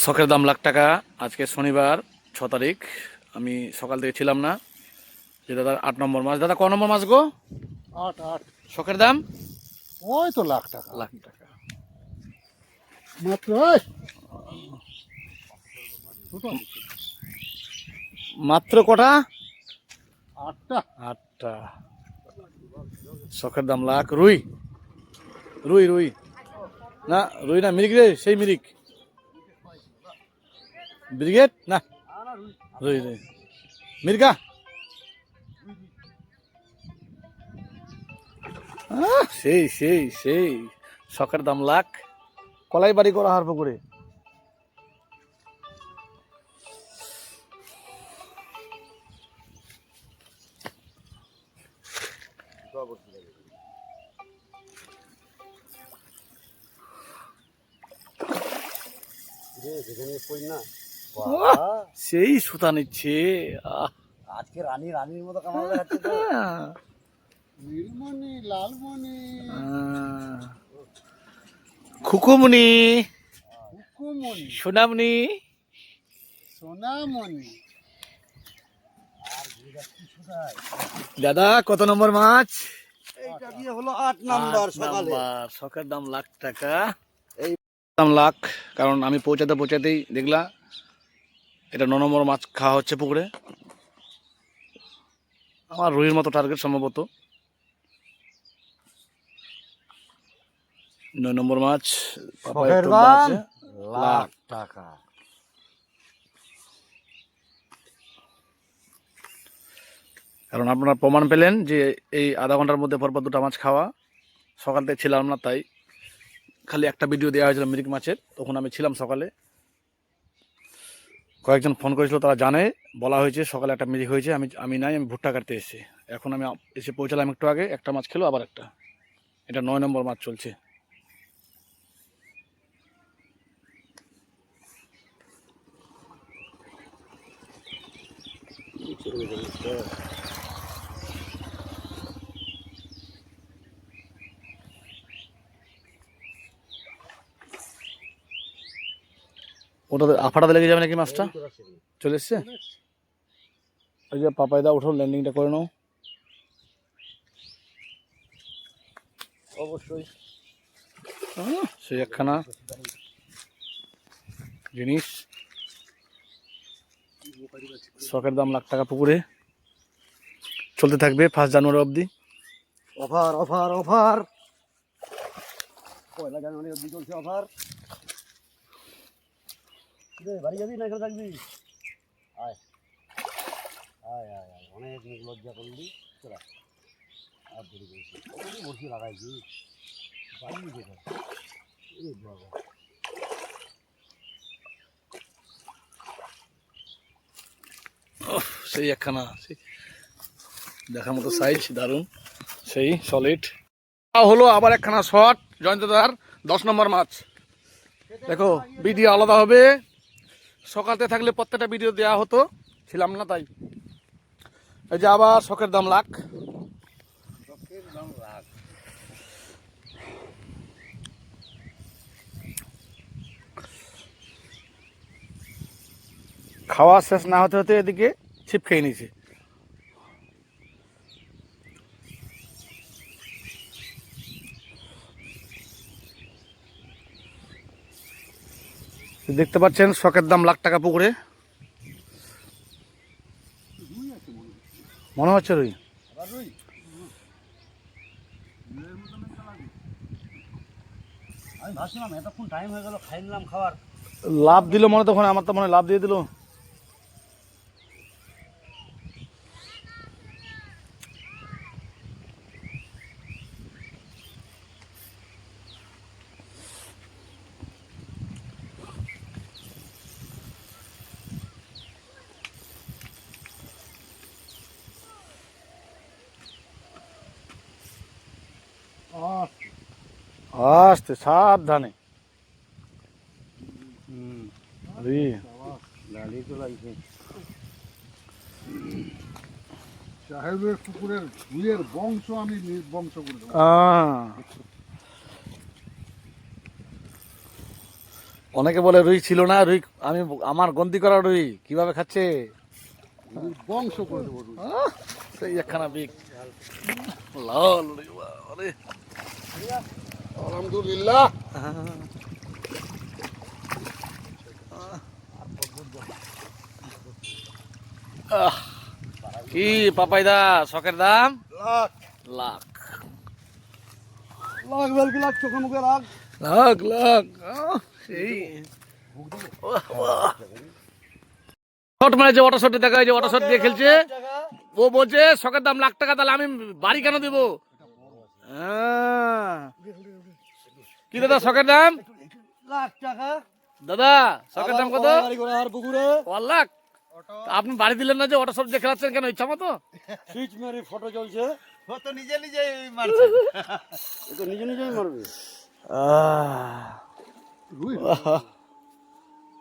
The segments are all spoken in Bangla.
শখের দাম লাখ টাকা। আজকে শনিবার 6 তারিখ। আমি সকাল থেকে ছিলাম না। যে দাদা 8 নম্বর মাছ। দাদা ক নম্বর মাছ গো? আট আট শখের দাম ওই তো লাখ টাকা লাখ টাকা মাত্র। ওই দুটো মাত্র কটা? আটটা। 8টা। শখের দাম লাখ। রুই রুই রুই না, রুই না, মিরিক রে, সেই মিরিক। ব্রিগেড না, রুই রুই মির্গা। সেই সেই সেই শখের দাম লাখ। কলাই বাড়ি করা হার পুকুরে। সেই সুতা নিচ্ছে। আজকে রানীর মতো কামাল দেখাচ্ছে তো। নীলমণি লালমণি খুকুমনি, হুকুমণি সোনামনি। সোনামণি। দাদা কত নম্বর মাছ? এইটা দিয়ে হলো 8 নাম্বার সকালে। শখের দাম লাখ টাকা। এই দাম লাখ, কারণ আমি পৌঁছাতেই দেখলা এটা 9 নম্বর মাছ খাওয়া হচ্ছে পুকুরে। আমার রুইয়ের মতো টার্গেট সম্ভবত। 9 নম্বর মাছ। শখের দাম লাখ টাকা। কারণ আপনারা প্রমাণ পেলেন যে এই আধা ঘন্টার মধ্যে পরপর 2টা মাছ খাওয়া। সকাল থেকে ছিলাম না, তাই খালি একটা ভিডিও দেওয়া হয়েছিল মিরিক মাছের, তখন আমি ছিলাম সকালে। কয়েকজন ফোন করেছিল, তারা জানে, বলা হয়েছে সকালে একটা মিরিক হয়েছে। আমি নাই, আমি ভুট্টা কাটতে এসেছি। এখন আমি এসে পৌঁছালাম একটু আগে, একটা মাছ খেলো, আবার একটা। এটা 9 নম্বর মাছ চলছে। ওটাতে আফাটাতে লেগে যাবে নাকি মাছটা? চলে এসছে। ওই যে পাপাইদা উঠো, ল্যান্ডিংটা করে নাও। অবশ্যই সেই একখানা জিনিস। শখের দাম লাখ টাকা পুকুরে চলতে থাকবে 1 জানুয়ারি অবধি। Offer offer offer. 1 জানুয়ারি অবধি চলছে অফার। বাড়ি যাবি না এখানে থাকবি? আয় আয় আয় আয়, অনেক লজ্জা করলি। চলা আর দেরি করেছি, বসে লাগাইছি বাড়ি যেতে। বাবা সেই একখানা দেখার মতো সাইজ, দারুণ, সেই সলিড। হলো আবার একখানা শট জয়ন্তদার 10 নম্বর মাছ। দেখো ভিডিও আলাদা হবে। সকালতে থাকলে প্রত্যেকটা ভিডিও দেওয়া হতো, ছিলাম না তাই। এই যে আবার শখের দাম লাখ। খাওয়া শেষ না হতে হতে এদিকে ছিপ খেয়ে নিয়েছে। দেখতে পাচ্ছেন শখের দাম লাখ টাকা পুকুরে। মনে হচ্ছে রুই। আমি ভাবছিলাম এতক্ষণ টাইম হয়ে গেল, খাই নিলাম খাবার। লাভ দিল মনে, তখন আমার তো মনে লাভ দিয়ে দিল। আস্তে সাবধানে। লালি তো লাগছে। সাহেবের পুকুরের রুইয়ের বংশ আমি বংশ করে দেবো। অনেকে বলে রুই ছিল না, রুই আমি আমার গন্তি করা রুই কিভাবে খাচ্ছে। রুই বংশ করে দেবো রুই। সেই একখানা বিগ লাল রুই, বাবারে। আলহামদুলিল্লাহ। আহ, কি পাপাইদা শখের দাম লাখ লাখ লাখ বেলকি লাখ চোখে মুখে লাখ। লাখ লাখ সেই শট মারেছে, ওটা শটে দেখা যায়, ওটা শট দিয়ে খেলছে। ও বলছে শখের দাম লাখ টাকা, তাহলে আমি বাড়ি কেন দিব? কি দাদা শখের দাম? লাখ টাকা দাদা শখের দাম কত? আর পুকুরে 1 লাখ। আপনি বাড়ি দিলেন না যে, ওটা শট দিয়ে খেলাচ্ছেন কেন ইচ্ছা মতো? সুইচ মেরে ফটো চলছে। ও তো নিজে নিজেই মারছে। এ তো নিজে নিজেই মারবে। রুই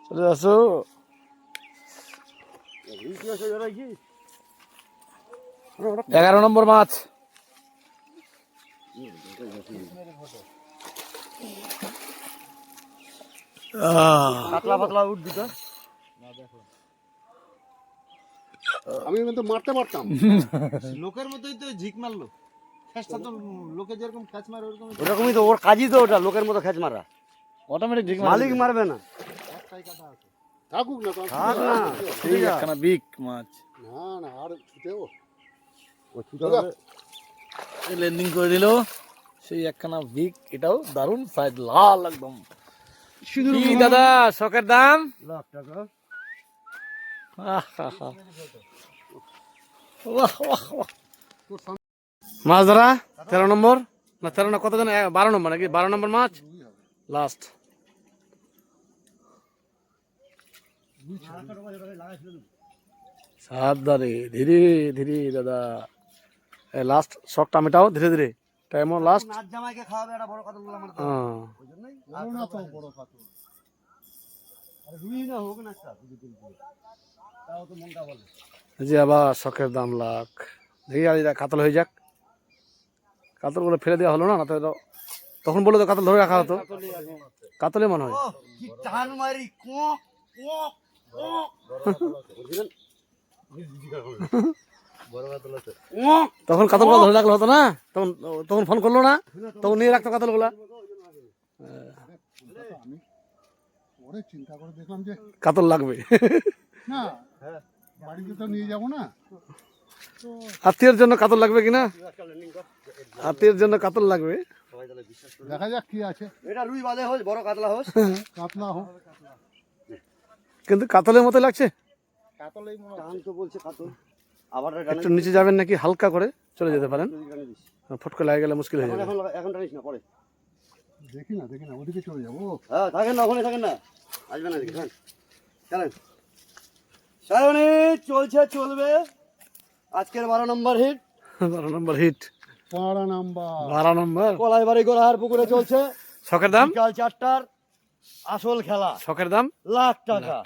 চলে আসো। রুই কি আছে জানাই কি? 11 নম্বর মাছ। পাতলা পাতলা উঠবি তো। আমি কিন্তু মারতে পারতাম। লোকের মতোই তো ঝিক মারলো। শেষটা তো লোকে যেরকম ক্যাচ মারে ওরকম ওরকমই তো, ওর কাজই তো ওটা, লোকের মতো খেচ মারা। অটোমেটিক ঠিক মালিক মারবে না। থাকুক না তো। থাক না। সেই একখানা বিগ মাছ। না না আর ছুটেও ও ছুটা হবে। ল্যান্ডিং করে দিল সেই একখানা বিগ, এটাও দারুণ সাইজ লাল একদম। কি দাদা শখের দাম? লাখ টাকা। বাহ, বাহ, বাহ। মাছ ধরা 13 নম্বর না 13 না কত জন, 12 নম্বর নাকি? 12 নম্বর মাছ লাস্ট। সাবধানে ধীরে ধীরে দাদা, লাস্ট শখটা মেটাও ধীরে ধীরে, টাইমও লাস্ট। নাচ জামাইকে খাওয়াবে একটা বড় কথা বললাম আমার। ওই জন্যই বড় না তো বড় কাতল। আরে রুই না হোক না একটা দুটো তিনটে, তাও তো মনটা বলে। জি আবার শখের দাম লাখ। দেখি আর এটা কাতল হয়ে যাক। কাতল গুলো ফেলে দেওয়া হলো না, না তো তখন বলে তো কাতল ধরে রাখা হতো। কাতলে মনে হয়। ও কি টান মারি কো কো কো। বুঝলেন? বড় কাতল আছে। ও তখন কাতল গুলো ধরে রাখলে হতো না, তখন তখন ফোন করলো না, তখন নিয়ে রাখতো কাতল গুলা। আমি পরে চিন্তা করে দেখলাম যে কাতল লাগবে। না বাড়িতে তো নিয়ে যাবো না। তো আত্মীয়ের জন্য কাতল লাগবে কিনা, আত্মীয়ের জন্য কাতল লাগবে। সবাই তাহলে বিশ্বাস করে। দেখা যাক কি আছে। এটা রুই বাদে হোস, বড় কাতলা হোস। কাতলা হোক। কিন্তু কাতলের মতো লাগছে। কাতলেই মনে টান তো বলছে কাতল। আবার একটু নিচে যাবেন নাকি, হালকা করে চলে যেতে পারেন, টানিস। ফটকে লাগে গেলে মুশকিল হয়ে যাবে। এখন টানিস না, পরে। দেখি না ওদিকে চলে যাবো। হ্যাঁ থাকেন না, ওখানে থাকেন না, আসবেন না দেখি। চলেন সায়নি, চলছে চলবে আজকের 12 নম্বর হিট। 12 নম্বর হিট, 12 নাম্বার। 12 নম্বর। কলাই বাড়ি গোড়াহার পুকুরে চলছে শখের দাম, বিকাল 4টার আসল খেলা। শখের দাম লাখ টাকা।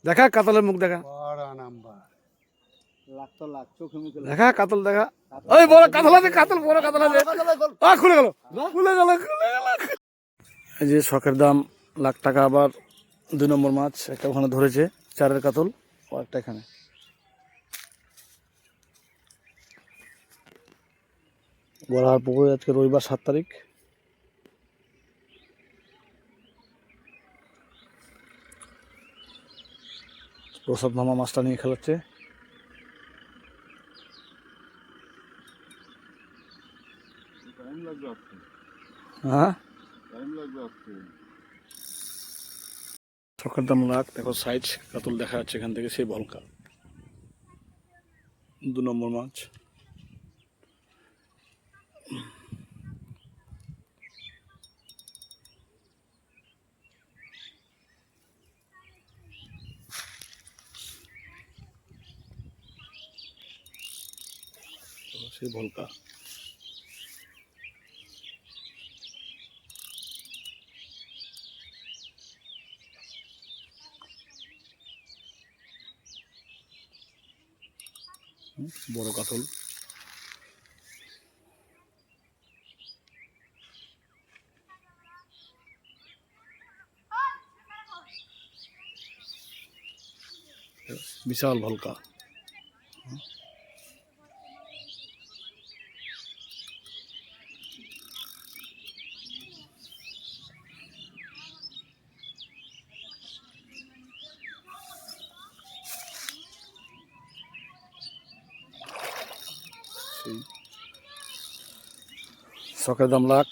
দেখা, কাতলের মুখ দেখা, 12 নাম্বার। লাখ তো লাখ, চোখে মুখে দেখা কাতল দেখা। ওই বড় কাতল আছে, কাতল বড় কাতল আছে। খুলে গেল, খুলে গেল, খুলে গেল। এই যে শখের দাম লাখ টাকা। আবার 2 নম্বর মাছ একটা ওখানে ধরেছে, 4-এর কাতল, ও একটা এখানে। বড়ার পুকুরে আজকে রবিবার 7 তারিখ। প্রসাদ মামা মাছটা নিয়ে খেলাচ্ছে। টাইম লাগবে আসতে। হ্যাঁ, টাইম লাগবে আসতে। শখের দাম লাখ। দেখো সাইজ কাতল দেখা যাচ্ছে এখান থেকে, সেই ভলকা। 2 নম্বর মাছ। সেই ভলকা। বড় কাতল। বিশাল ভলকা। শখের দাম লাখ।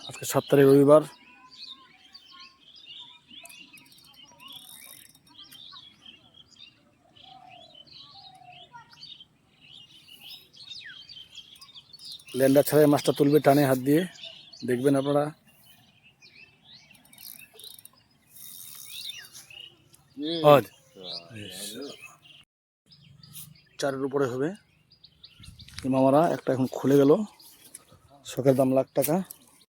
আজকে 7 তারিখ রবিবার। ল্যান্ডার ছাড়াই মাছটা তুলবে টানে হাত দিয়ে, দেখবেন আপনারা। আজ 4-এর উপরে হবে। মামারা একটা এখন খুলে গেল। শখের দাম লাখ টাকা।